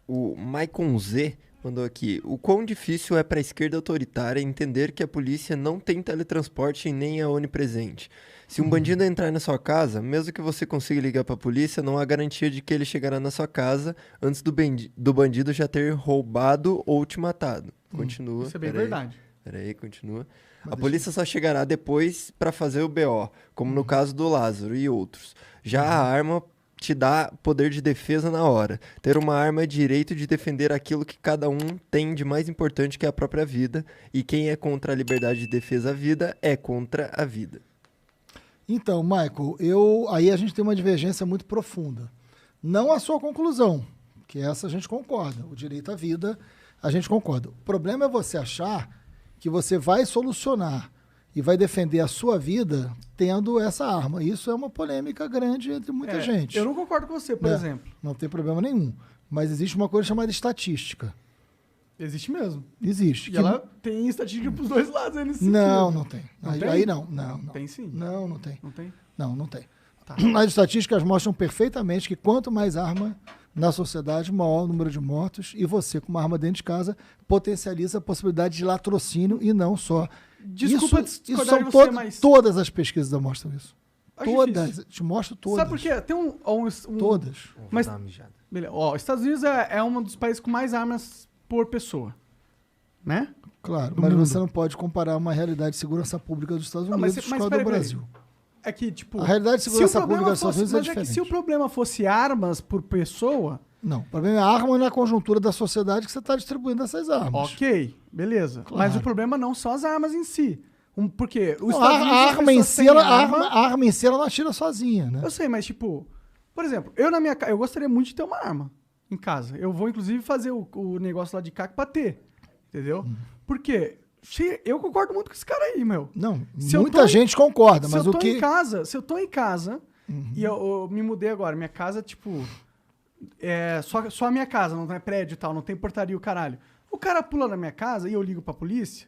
O Maicon Z mandou aqui. O quão difícil é para a esquerda autoritária entender que a polícia não tem teletransporte e nem é onipresente. Se um bandido entrar na sua casa, mesmo que você consiga ligar para a polícia, não há garantia de que ele chegará na sua casa antes do bandido já ter roubado ou te matado. Continua. Isso é bem verdade. Peraí, continua. Mas A polícia só chegará depois para fazer o BO, como no caso do Lázaro e outros. Já a arma te dá poder de defesa na hora. Ter uma arma é direito de defender aquilo que cada um tem de mais importante, que é a própria vida. E quem é contra a liberdade de defesa à vida é contra a vida. Então, Michael, aí a gente tem uma divergência muito profunda. Não a sua conclusão, que essa a gente concorda. O direito à vida, a gente concorda. O problema é você achar que você vai solucionar e vai defender a sua vida tendo essa arma. Isso é uma polêmica grande entre muita gente. Eu não concordo com você, por exemplo. Não tem problema nenhum. Mas existe uma coisa chamada estatística. Existe mesmo. Existe. E ela tem estatística pros dois lados aí nesse sentido. Não tem. Não Aí, tem? aí não. Tem sim. Não tem. Não tem? Não tem. Tá. As estatísticas mostram perfeitamente que quanto mais arma na sociedade, maior o número de mortos, e você, com uma arma dentro de casa, potencializa a possibilidade de latrocínio e não só. Desculpa isso discordar são de você, mas... todas as pesquisas mostram isso. Acho Todas. difícil. Te mostro todas. Sabe por quê? Tem um Todas. Mas- Vou dar uma mijada. Beleza. Ó, os Estados Unidos é um dos países com mais armas por pessoa. Né? Claro, Do mas mundo. você não pode comparar uma realidade de segurança pública dos Estados Não, Unidos com a do peraí. Brasil. É que, tipo... A realidade de se o segurança problema pública dos Estados Unidos é mas é que diferente. se o problema fosse armas por pessoa... Não, o problema é a arma na conjuntura da sociedade que você está distribuindo essas armas. Ok, beleza. Claro. Mas o problema não são as armas em si. Porque os Não, Estados Unidos, a as arma em pessoas si, têm a arma em si, ela não atira sozinha, né? Eu sei, mas tipo... Por exemplo, eu na minha casa... Eu gostaria muito de ter uma arma em casa. Eu vou, inclusive, fazer o negócio lá de CAC pra ter. Entendeu? Porque... Eu concordo muito com esse cara aí, meu. Não, Se eu muita tô em- gente concorda, Se mas eu o tô que... em casa, se eu tô em casa e eu me mudei agora, minha casa, tipo, é só a minha casa, não é prédio e tal, não tem portaria o caralho. O cara pula na minha casa e eu ligo pra polícia,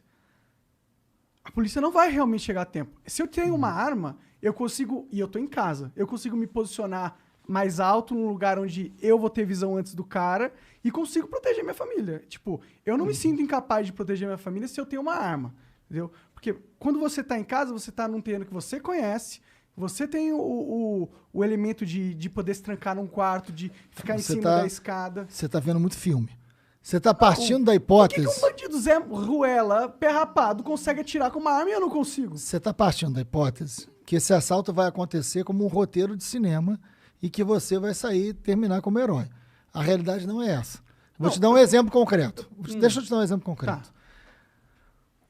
a polícia não vai realmente chegar a tempo. Se eu tenho uma arma, eu consigo, e eu tô em casa, eu consigo me posicionar mais alto num lugar onde eu vou ter visão antes do cara e consigo proteger minha família. Tipo, eu não me sinto incapaz de proteger minha família se eu tenho uma arma, entendeu? Porque quando você tá em casa, você tá num terreno que você conhece, você tem o elemento de poder se trancar num quarto, de ficar em Você cima tá- da escada. Você tá vendo muito filme. Você tá partindo da Por que hipótese... um bandido Zé Ruela, pé rapado, consegue atirar com uma arma e eu não consigo? Você tá partindo da hipótese que esse assalto vai acontecer como um roteiro de cinema e que você vai sair e terminar como herói. A realidade não é essa. Vou te dar um exemplo concreto. Deixa eu te dar um exemplo concreto. Tá.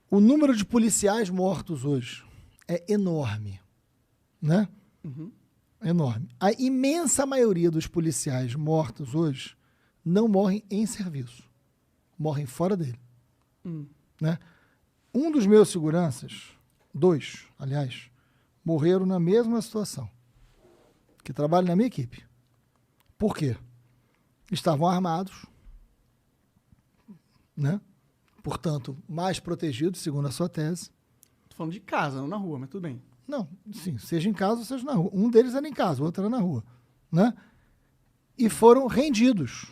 O número de policiais mortos hoje é enorme, né? Enorme. A imensa maioria dos policiais mortos hoje não morrem em serviço. Morrem fora dele. Né? Um dos meus seguranças, dois, aliás, morreram na mesma situação, que trabalham na minha equipe. Por quê? Estavam armados, né? Portanto, mais protegidos, segundo a sua tese. Tô falando de casa, não na rua, mas tudo bem. Não, sim, seja em casa ou seja na rua. Um deles era em casa, o outro era na rua, né? E foram rendidos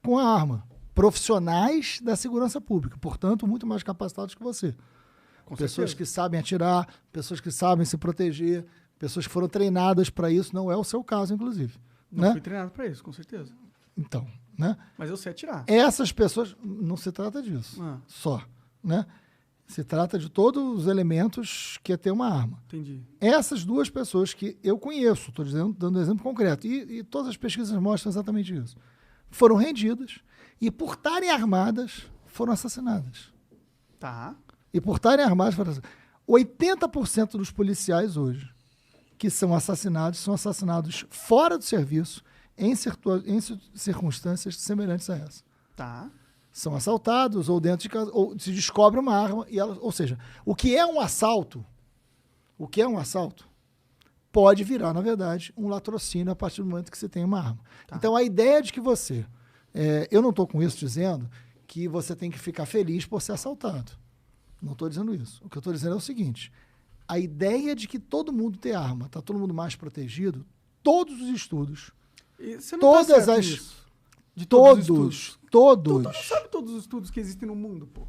com a arma. Profissionais da segurança pública, portanto, muito mais capacitados que você. Com Pessoas certeza. que sabem atirar, pessoas que sabem se proteger, pessoas que foram treinadas para isso. Não é o seu caso, inclusive. Não Né? fui treinado pra isso, com certeza. Então, né? Mas eu sei atirar. Essas pessoas, não se trata disso Ah, só, né? Se trata de todos os elementos que é ter uma arma. entendi. Essas duas pessoas que eu conheço, estou dando um exemplo concreto, e todas as pesquisas mostram exatamente isso, foram rendidas e, por estarem armadas, foram assassinadas. Tá. E por estarem armados, 80% dos policiais hoje que são assassinados fora do serviço em circunstâncias semelhantes a essa. Tá. São assaltados ou dentro de casa, ou se descobre uma arma, ou seja, o que é um assalto pode virar, na verdade, um latrocínio a partir do momento que você tem uma arma. Tá. Então, a ideia de que você... eu não estou com isso dizendo que você tem que ficar feliz por ser assaltado. Não estou dizendo isso. O que eu estou dizendo é o seguinte: a ideia de que todo mundo tem arma, está todo mundo mais protegido, todos os estudos, E você não Todas tá certo as- nisso. De Todos. Tu não sabe todos os estudos que existem no mundo, pô.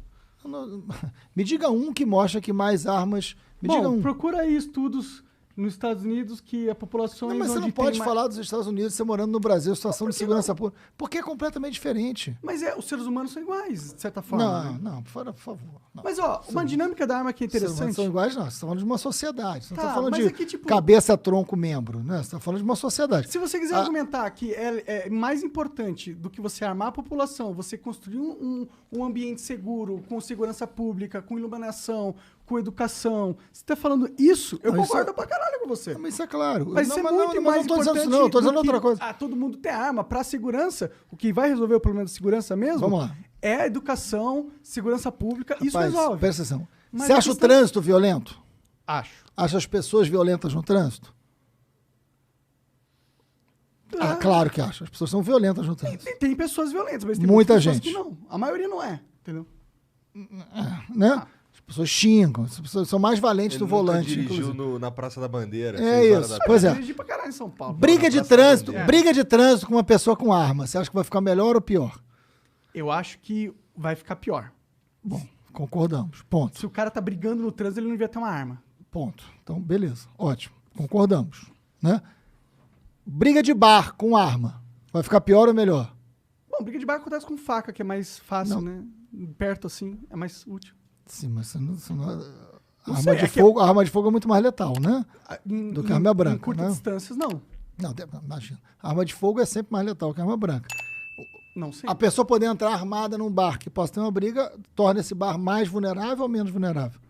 Me diga um que mostra que mais armas... Me diga um. Procura aí estudos nos Estados Unidos que a população... Não, mas você não pode falar dos Estados Unidos, você morando no Brasil, situação de segurança pública, porque é completamente diferente. Mas os seres humanos são iguais, de certa forma. Não, por favor. Não. Mas, uma dinâmica da arma que é interessante... São iguais, não. Você está falando de uma sociedade. Você não está falando mas de aqui, tipo, cabeça, tronco, membro. Né? Você está falando de uma sociedade. Se você quiser argumentar que é mais importante do que você armar a população, você construir um ambiente seguro, com segurança pública, com iluminação, com educação. Você está falando isso, eu concordo pra caralho com você. Mas isso é claro. Mas isso é muito mais importante. Não, eu estou dizendo outra coisa. Todo mundo tem arma. Pra segurança, o que vai resolver o problema da segurança mesmo... Vamos lá. É educação, segurança pública, Rapaz, isso resolve. Presta atenção. Mas você acha o trânsito violento? Acho. Acha as pessoas violentas no trânsito? Claro que acho. As pessoas são violentas no trânsito. Tem pessoas violentas, mas tem muita pessoas gente que não. A maioria não é, entendeu? Né? As pessoas xingam, as pessoas são mais valentes do volante. Dirigiu na Praça da Bandeira. É isso. Pois é. Dirigi pra caralho em São Paulo. Briga de trânsito com uma pessoa com arma. Você acha que vai ficar melhor ou pior? Eu acho que vai ficar pior. Bom, concordamos. Ponto. Se o cara tá brigando no trânsito, ele não devia ter uma arma. Ponto. Então, beleza. Ótimo. Concordamos. Né? Briga de bar com arma. Vai ficar pior ou melhor? Bom, briga de bar acontece com faca, que é mais fácil, né? Perto assim, é mais útil. Sim, mas você não... Não arma, sei, de fogo, arma de fogo é muito mais letal, né? Do que arma branca. Em curtas né? distâncias, não. Não, imagina. A arma de fogo é sempre mais letal que a arma branca. Não sei. A pessoa poder entrar armada num bar que possa ter uma briga, torna esse bar mais vulnerável ou menos vulnerável?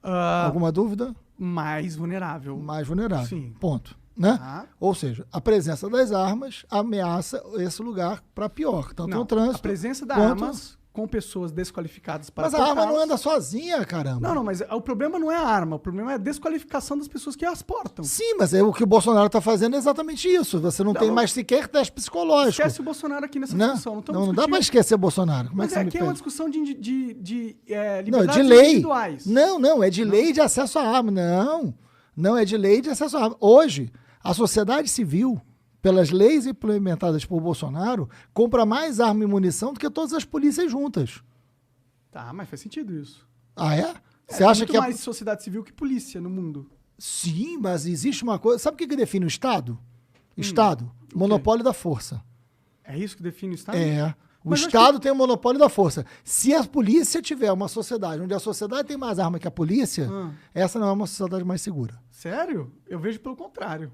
Alguma dúvida? Mais vulnerável. Mais vulnerável. Sim. Ponto. Né? Ou seja, a presença das armas ameaça esse lugar para pior. Tanto no trânsito. A presença das armas com pessoas desqualificadas para Mas a arma não anda sozinha, caramba. Não, mas o problema não é a arma, o problema é a desqualificação das pessoas que as portam. Sim, mas o que o Bolsonaro está fazendo é exatamente isso. Você não tem mais sequer teste psicológico. Esquece o Bolsonaro aqui nessa discussão. Não dá para esquecer o Bolsonaro. Como mas é aqui é uma discussão de liberdades não, de lei. individuais. Não, é de lei de acesso à arma. Não, é de lei de acesso à arma. Hoje, a sociedade civil, pelas leis implementadas por Bolsonaro, compra mais arma e munição do que todas as polícias juntas. Tá, mas faz sentido isso. Ah, é? Você acha muito que mais sociedade civil que polícia no mundo. Sim, mas existe uma coisa... Sabe o que define o Estado? Estado, monopólio da força. É isso que define o Estado? É. O Estado tem o monopólio da força. Se a polícia tiver uma sociedade onde a sociedade tem mais arma que a polícia, essa não é uma sociedade mais segura. Sério? Eu vejo pelo contrário.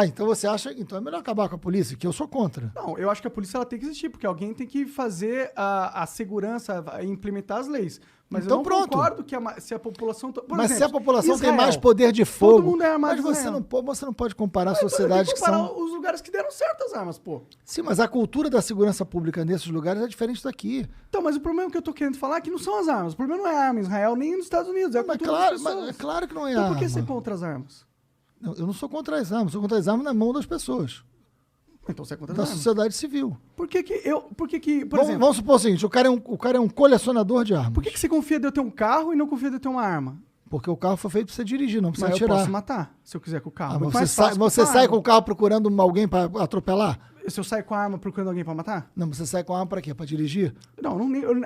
Então você acha... Então é melhor acabar com a polícia, que eu sou contra. Não, eu acho que a polícia ela tem que existir, porque alguém tem que fazer a segurança, implementar as leis. Mas então, eu não concordo que se a população... Mas se a população tem mais poder de fogo... Todo mundo é armado. Mas você não pode comparar sociedades que são... os lugares que deram certo as armas, pô. Sim, mas a cultura da segurança pública nesses lugares é diferente daqui. Então, mas o problema que eu tô querendo falar é que não são as armas. O problema não é a arma em Israel nem nos Estados Unidos. É a cultura das pessoas. Mas é claro que não é então, arma. Por que você é contra as armas? Eu não sou contra as armas. Sou contra as armas na mão das pessoas. Então você é contra as da armas. sociedade civil. Por que por exemplo... Vamos supor o seguinte, o cara é um colecionador de armas. Por que você confia de eu ter um carro e não confia de eu ter uma arma? Porque o carro foi feito pra você dirigir, não precisa mas atirar. eu posso matar, se eu quiser com o carro. Você sai com o carro procurando alguém pra atropelar? Se eu sair com a arma procurando alguém pra matar? Não, você sai com a arma pra quê? Pra dirigir? Não,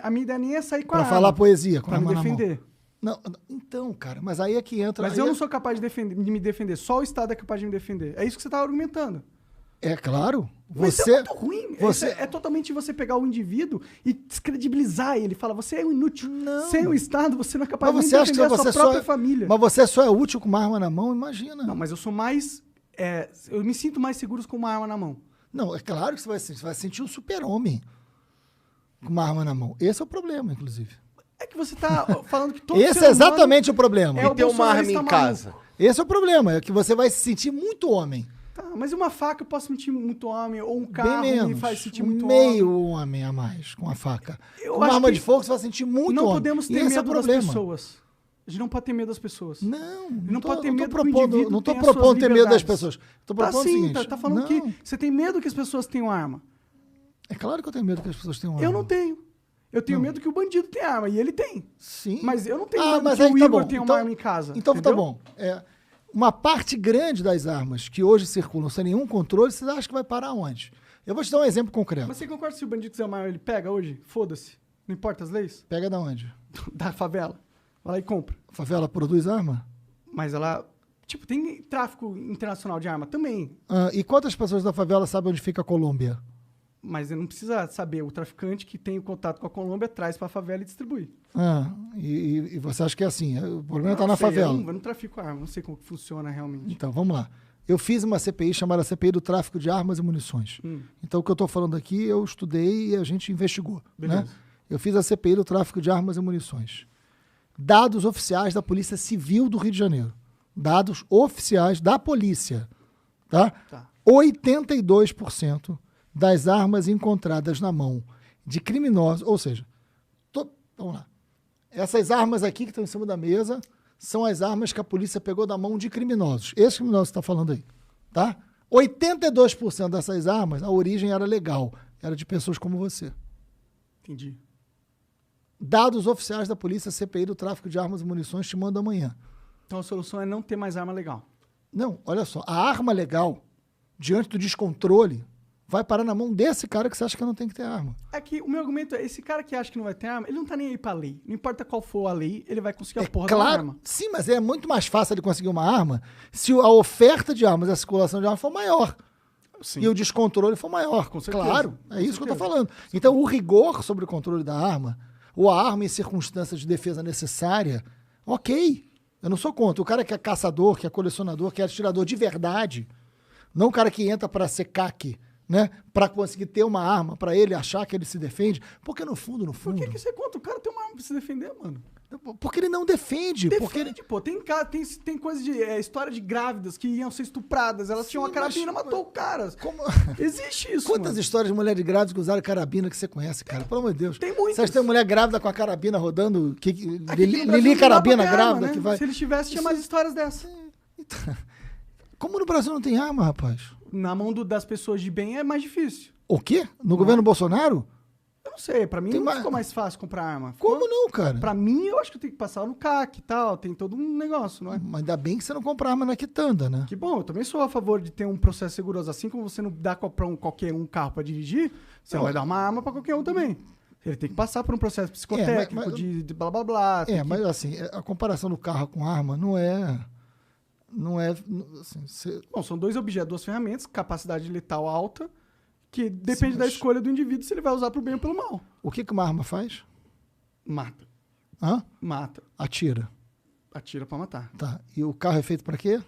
a minha ideia nem é sair com a arma. Pra falar poesia, com a arma arma me defender. Não, então, cara, mas aí é que entra... Mas eu não sou capaz de me defender, só o Estado é capaz de me defender. É isso que você tá argumentando. É claro. Mas isso é muito ruim. É totalmente você pegar o indivíduo e descredibilizar ele. Fala, você é um inútil. Não. Sem o Estado, você não é capaz de defender a sua própria família. Mas você só é útil com uma arma na mão, imagina. Não, mas eu sou mais... eu me sinto mais seguro com uma arma na mão. Não, é claro que você vai sentir um super-homem com uma arma na mão. Esse é o problema, inclusive. É que você tá falando que todo Esse é exatamente o problema. E ter uma arma em casa. Esse é o problema, é que você vai se sentir muito homem. Tá, mas uma faca eu posso sentir muito homem, ou um carro me faz sentir muito meio homem a mais com a faca. Com uma arma de fogo você vai sentir muito não homem. Não podemos ter medo das pessoas. A gente não pode ter medo das pessoas. Não pode ter medo que o indivíduo não estou propondo ter medo das pessoas. Estou propondo o seguinte. Tá falando que você tem medo que as pessoas tenham arma. É claro que eu tenho medo que as pessoas tenham arma. Eu não tenho. Eu tenho medo que o bandido tenha arma, e ele tem. Sim. Mas eu não tenho medo que o Igor tenha uma arma em casa. Então entendeu? tá bom. Uma parte grande das armas que hoje circulam sem nenhum controle, você acha que vai parar onde? Eu vou te dar um exemplo concreto. Mas você concorda que se o bandido quiser uma arma, ele pega hoje? Foda-se. Não importa as leis? Pega da onde? Da favela. Vai lá e compra. A favela produz arma? Mas ela... Tipo, tem tráfico internacional de arma também. E quantas pessoas da favela sabem onde fica a Colômbia? Mas não precisa saber. O traficante que tem o contato com a Colômbia traz pra favela e distribui. E você acha que é assim? O problema está na sei, favela. Eu não trafico arma. Não sei como que funciona realmente. Então, vamos lá. Eu fiz uma CPI chamada CPI do tráfico de armas e munições. Então, o que eu estou falando aqui, eu estudei e a gente investigou. Né? Eu fiz a CPI do tráfico de armas e munições. Dados oficiais da Polícia Civil do Rio de Janeiro. Dados oficiais da polícia. Tá? 82% das armas encontradas na mão de criminosos, ou seja, vamos lá. Essas armas aqui que estão em cima da mesa são as armas que a polícia pegou da mão de criminosos. Esse criminoso que está falando aí, tá? 82% dessas armas, a origem era legal. Era de pessoas como você. Entendi. Dados oficiais da polícia, CPI do tráfico de armas e munições, te mando amanhã. Então a solução é não ter mais arma legal. Não, olha só. A arma legal, diante do descontrole, vai parar na mão desse cara que você acha que não tem que ter arma. É que o meu argumento é, esse cara que acha que não vai ter arma, ele não tá nem aí pra lei. Não importa qual for a lei, ele vai conseguir a porra da arma. Sim, mas é muito mais fácil ele conseguir uma arma se a oferta de armas e a circulação de armas for maior. Sim. E o descontrole for maior. Com certeza. Claro, é isso que eu tô falando. Então, o rigor sobre o controle da arma, ou a arma em circunstâncias de defesa necessária, ok. Eu não sou contra. O cara que é caçador, que é colecionador, que é atirador de verdade, não o cara que entra para ser caque, né? Para conseguir ter uma arma, para ele achar que ele se defende. Porque no fundo... Por que você conta? O cara tem uma arma pra se defender, mano. Porque ele não defende. Pô. Tem coisa de história de grávidas que iam ser estupradas. Elas tinham uma carabina, matou o cara. Como... Existe isso, Quantas mano? histórias de mulheres grávidas que usaram carabina que você conhece, cara? Pelo amor de Deus. Tem muitas. Vocês têm mulher grávida com a carabina rodando? Lili Lili carabina arma, grávida né? que vai... Se eles tivessem, tinha mais histórias dessas. Como no Brasil não tem arma, rapaz? Na mão das pessoas de bem é mais difícil. O quê? No governo Bolsonaro? Eu não sei, pra mim não ficou mais fácil comprar arma. Como não, cara? Pra mim, eu acho que eu tenho que passar no CAC e tal, tem todo um negócio, não é? Mas ainda bem que você não compra arma na quitanda, né? Que bom, eu também sou a favor de ter um processo seguroso. Assim como você não dá pra qualquer um carro pra dirigir, você não vai dar uma arma pra qualquer um também. Ele tem que passar por um processo psicotécnico de blá blá blá. Mas assim, a comparação do carro com arma não é... Assim, Bom, são dois objetos, duas ferramentas, capacidade letal alta, que depende da escolha do indivíduo se ele vai usar pro bem ou pelo mal. O que uma arma faz? Mata. Hã? Mata. Atira. Atira pra matar. Tá. E o carro é feito pra quê?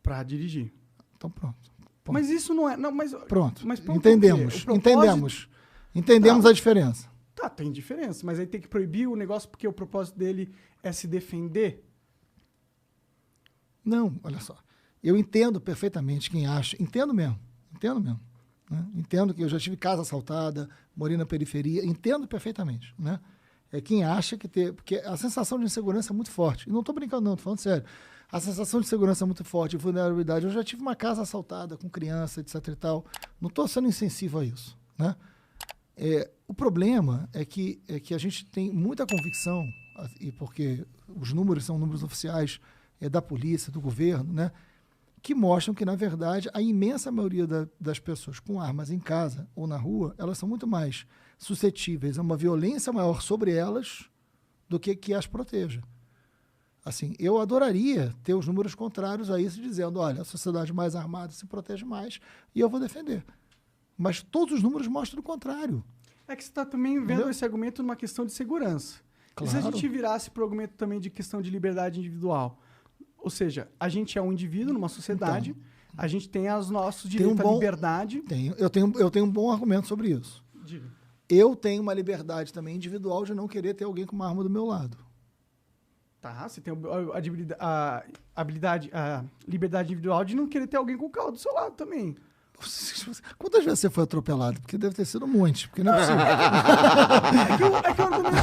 Pra dirigir. Então pronto. Mas isso não é... Não, mas, pronto. Mas Entendemos. Entendemos a diferença. Tá, tem diferença. Mas aí tem que proibir o negócio porque o propósito dele é se defender? Não, olha só. Eu entendo perfeitamente quem acha. Entendo mesmo. Né? Entendo que eu já tive casa assaltada, morei na periferia. Entendo perfeitamente, né? É quem acha que ter... Porque a sensação de insegurança é muito forte. E não estou brincando, não. Estou falando sério. A sensação de segurança é muito forte, vulnerabilidade. Eu já tive uma casa assaltada com criança, etc e tal. Não estou sendo insensível a isso, né? O problema é que a gente tem muita convicção, e porque os números são números oficiais da polícia, do governo, né? Que mostram que, na verdade, a imensa maioria das pessoas com armas em casa ou na rua, elas são muito mais suscetíveis a uma violência maior sobre elas do que as proteja. Assim, eu adoraria ter os números contrários a isso, dizendo, olha, a sociedade mais armada se protege mais e eu vou defender. Mas todos os números mostram o contrário. É que você está também vendo esse argumento numa questão de segurança. Claro. E se a gente virasse para o argumento também de questão de liberdade individual? Ou seja, a gente é um indivíduo numa sociedade, então, a gente tem os nossos direitos à liberdade. Eu tenho um bom argumento sobre isso. Diga. Eu tenho uma liberdade também individual de não querer ter alguém com uma arma do meu lado. Tá, você tem a liberdade individual de não querer ter alguém com o carro do seu lado também. Quantas vezes você foi atropelado? Porque deve ter sido um monte, porque não é possível. É que o argumento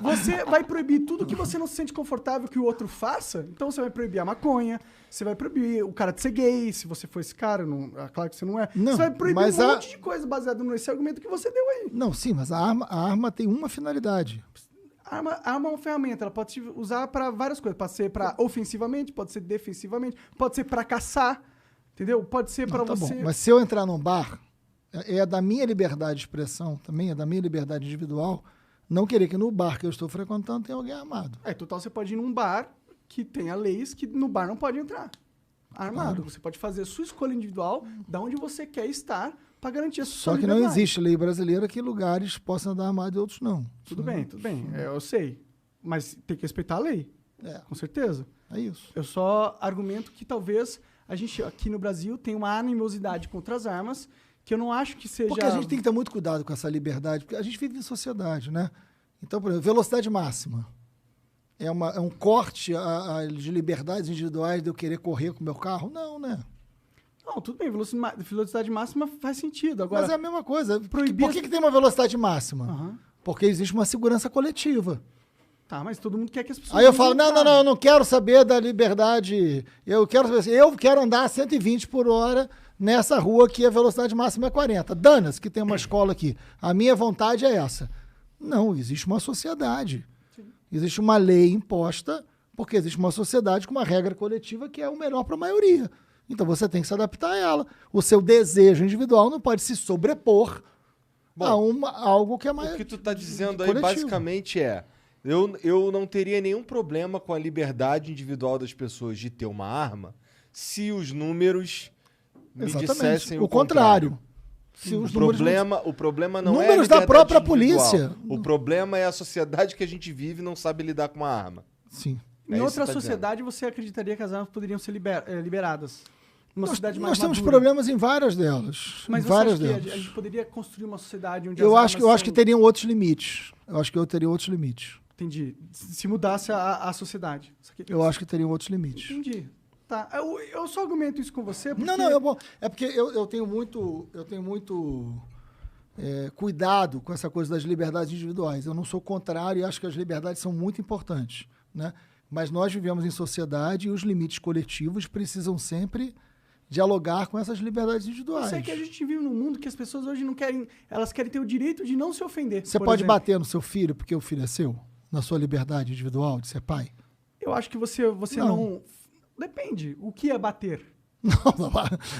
você vai proibir tudo que você não se sente confortável que o outro faça, então você vai proibir a maconha, você vai proibir o cara de ser gay, se você for esse cara, claro que você não é. Não, você vai proibir um monte de coisa baseada nesse argumento que você deu aí. Não, sim, mas a arma tem uma finalidade. A arma é uma ferramenta, ela pode se usar para várias coisas. Pode ser para ofensivamente, pode ser defensivamente, pode ser para caçar. Entendeu? Pode ser para você... Bom. Mas se eu entrar num bar, é da minha liberdade de expressão, também é da minha liberdade individual, não querer que no bar que eu estou frequentando tenha alguém armado. Total, você pode ir num bar que tenha leis que no bar não pode entrar armado. Claro. Você pode fazer a sua escolha individual de onde você quer estar para garantir a sua Só que liberdade. não existe lei brasileira que lugares possam andar armados e outros não. Tudo bem. Eu sei. Mas tem que respeitar a lei. Com certeza. É isso. Eu só argumento que talvez a gente aqui no Brasil tem uma animosidade contra as armas que eu não acho que seja... Porque a gente tem que ter muito cuidado com essa liberdade, porque a gente vive em sociedade, né? Então, por exemplo, velocidade máxima. É um corte de liberdades individuais de eu querer correr com o meu carro? Não, né? Não, tudo bem, velocidade máxima faz sentido. Agora, mas é a mesma coisa. Proibir... Por que tem uma velocidade máxima? Porque existe uma segurança coletiva. Tá, mas todo mundo quer que as pessoas... Aí eu falo, não, eu não quero saber da liberdade. Eu quero andar a 120 por hora nessa rua que a velocidade máxima é 40. Dana-se que tem uma escola aqui. A minha vontade é essa. Não, existe uma sociedade. Sim. Existe uma lei imposta, porque existe uma sociedade com uma regra coletiva que é o melhor para a maioria. Então você tem que se adaptar a ela. O seu desejo individual não pode se sobrepor a algo que é mais... O que tu está dizendo aí basicamente é... Eu não teria nenhum problema com a liberdade individual das pessoas de ter uma arma se os números me dissessem o contrário. O problema não é a números da própria polícia. O problema é a sociedade que a gente vive e não sabe lidar com uma arma. Sim. Em outra sociedade, você acreditaria que as armas poderiam ser liberadas? Nós temos problemas em várias delas. Mas você acha que a gente poderia construir uma sociedade onde eu acho que teriam outros limites. Entendi. Se mudasse a sociedade. Eu acho que teriam outros limites. Entendi. Tá. Eu só argumento isso com você porque... É porque eu tenho muito cuidado com essa coisa das liberdades individuais. Eu não sou contrário e acho que as liberdades são muito importantes, né? Mas nós vivemos em sociedade e os limites coletivos precisam sempre dialogar com essas liberdades individuais. Isso é que a gente vive num mundo que as pessoas hoje não querem... Elas querem ter o direito de não se ofender. Você pode bater no seu filho porque o filho é seu? Na sua liberdade individual de ser pai? Eu acho que você não... Depende. O que é bater?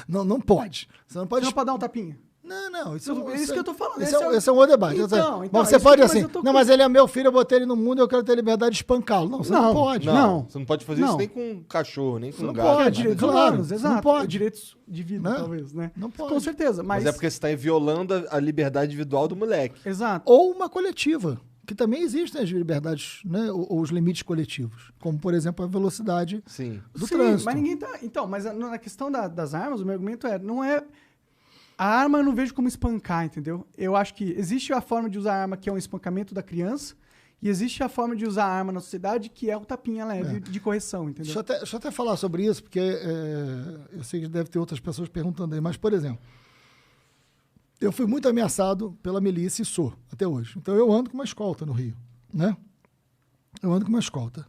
Não pode. Você não pode dar um tapinha? Não. Isso que eu tô falando. Esse é um outro debate. Então, mas você pode assim... Mas ele é meu filho, eu botei ele no mundo e eu quero ter liberdade de espancá-lo. Não, você não pode. Não. Você não pode fazer isso nem com um cachorro, nem com um gato. Pode, direitos humanos, exato. Não pode. Direitos de vida, talvez, né? Não pode. Com certeza. Mas é porque você está violando a liberdade individual do moleque. Exato. Ou uma coletiva. Que também existem as liberdades, né, ou os limites coletivos, como, por exemplo, a velocidade do trânsito. Mas ninguém tá... Então, mas na questão das armas, o meu argumento não é... A arma eu não vejo como espancar, entendeu? Eu acho que existe a forma de usar a arma que é um espancamento da criança e existe a forma de usar a arma na sociedade que é o tapinha leve de correção, entendeu? Deixa eu até falar sobre isso, porque eu sei que deve ter outras pessoas perguntando aí, mas, por exemplo... Eu fui muito ameaçado pela milícia e sou, até hoje. Então, eu ando com uma escolta no Rio, né? Eu ando com uma escolta.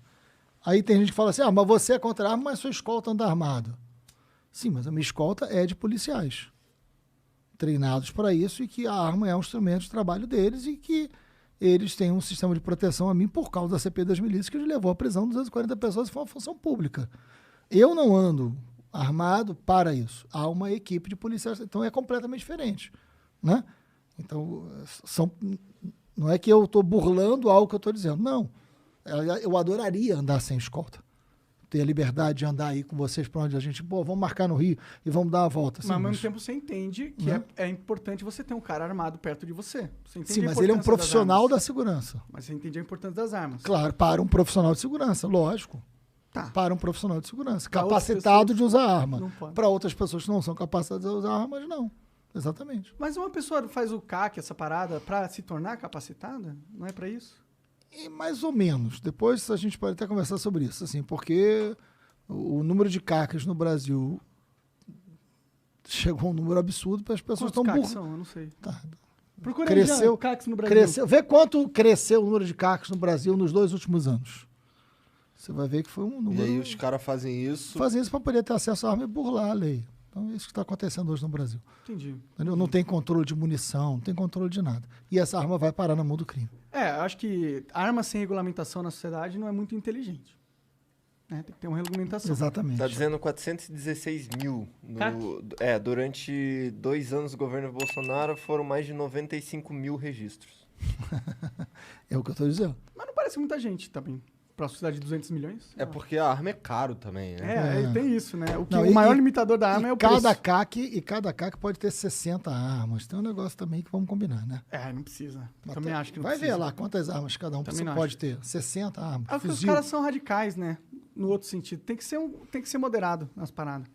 Aí tem gente que fala assim, mas você é contra a arma, mas sua escolta anda armado. Sim, mas a minha escolta é de policiais, treinados para isso, e que a arma é um instrumento de trabalho deles e que eles têm um sistema de proteção a mim por causa da CP das milícias que levou à prisão de 240 pessoas e foi uma função pública. Eu não ando armado para isso. Há uma equipe de policiais, então é completamente diferente. Né? Então, não é que eu estou burlando algo que eu estou dizendo. Não. Eu adoraria andar sem escolta. Ter a liberdade de andar aí com vocês para onde a gente... vamos marcar no Rio e vamos dar a volta. Mas ao mesmo tempo você entende que é importante você ter um cara armado perto de você. Sim, mas ele é um profissional da segurança. Mas você entende a importância das armas. Claro, para um profissional de segurança, lógico. Tá. Para um profissional de segurança. Capacitado de usar arma. Para outras pessoas que não são capacitadas de usar armas, não. Exatamente. Mas uma pessoa faz o CAC, essa parada, para se tornar capacitada? Não é para isso? E mais ou menos. Depois a gente pode até conversar sobre isso, assim, porque o número de CACs no Brasil chegou a um número absurdo para as pessoas estão burras. Eu não sei. Tá. Procura aí CACs no Brasil. Vê quanto cresceu o número de CACs no Brasil nos 2 últimos anos. Você vai ver que foi um número... E aí os caras fazem isso... Fazem isso para poder ter acesso à arma e burlar a lei. Então, é isso que está acontecendo hoje no Brasil. Entendi. Não tem controle de munição, não tem controle de nada. E essa arma vai parar na mão do crime. Eu acho que arma sem regulamentação na sociedade não é muito inteligente. Tem que ter uma regulamentação. Exatamente. Tá dizendo 416 mil. Durante 2 anos do governo Bolsonaro foram mais de 95 mil registros. É o que eu tô dizendo. Mas não parece muita gente também. Pra uma sociedade de 200 milhões. É porque a arma é caro também, né? Tem isso, né? O maior limitador da arma é o preço. Cada CAC pode ter 60 armas. Tem um negócio também que vamos combinar, né? Não precisa. Também acho que não vai precisa. Vai ver lá quantas armas cada um você pode ter. 60 armas. Os caras são radicais, né? No outro sentido. Tem que ser moderado nas paradas.